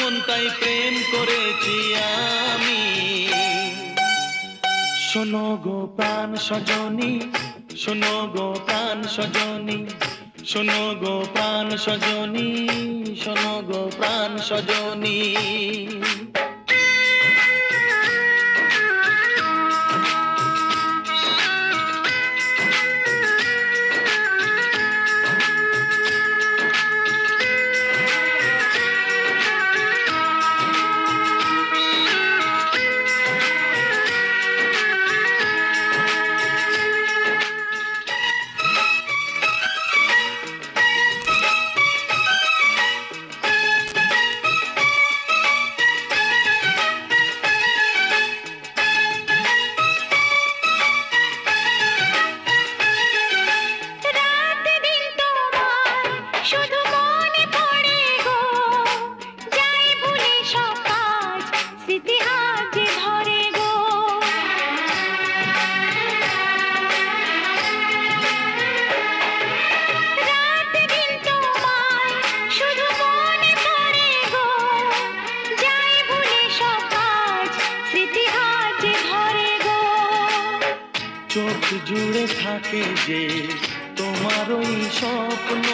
মন তাই প্রেম করেছি আমি। শোনো গো প্রাণ সজনী, শোনো গো প্রাণ সজনী, শোনো গো প্রাণ সজনী, শোনো গো প্রাণ সজনী। চোখ জুড়ে থাকে যে তোমার ওই স্বপ্ন,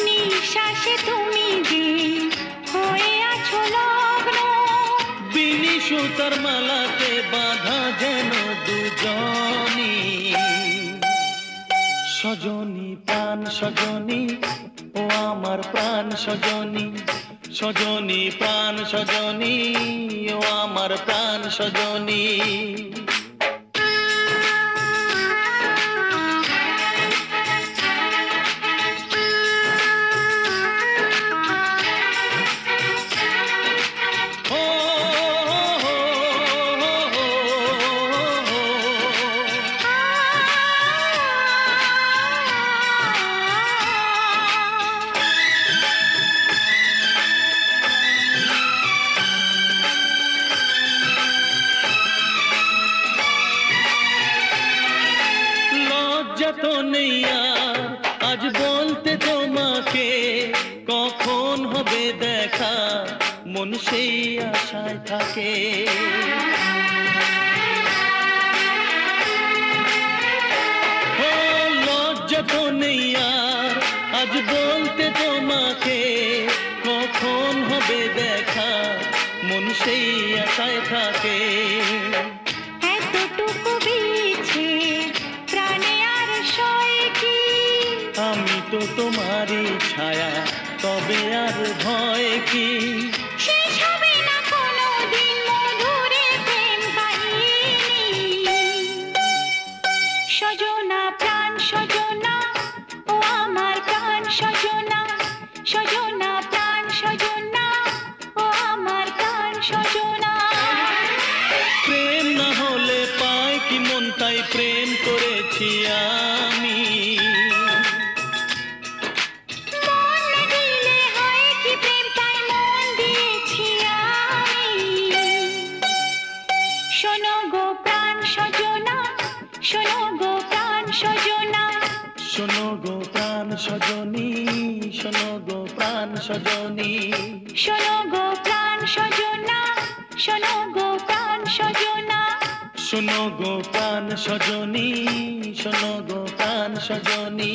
নিঃশ্বাসে তুমি যে হয়ে আছো লগ্ন। বিনি সুতার মালাতে বাঁধা যেন দুজনী। সজনী প্রাণ সজনী, ও আমার প্রাণ সজনী, সজনী প্রাণ সজনী, ও আমার প্রাণ সজনী। তো নেই আর আজ বলতে তোমাকে, কখন হবে দেখা মন সেই আশায় থাকে। ও লজ্জা তো নেই আর আজ বলতে তোমাকে, কখন হবে দেখা মন সেই আশায় থাকে। আমি তো তোমারই ছায়া, তবে আর ভয় কি? শেষ হবে না কোনোদিন মধুরে প্রেম কাহিনী। সজনা প্রাণ সজনা, ও আমার প্রাণ সজনা, সজনা প্রাণ সজনা, ও আমার প্রাণ সজনা। প্রেম না হলে পায় কি মন, তাই প্রেম করেছি আমি। শোনো গো প্রাণ সজনা, শোনো গো প্রাণ সজনা, শোনো গো প্রাণ সজনী, শোনো গো প্রাণ সজনী, শোনো গো প্রাণ সজনা, শোনো গো প্রাণ সজনা, শোনো গো প্রাণ সজনী, শোনো গো প্রাণ সজনী।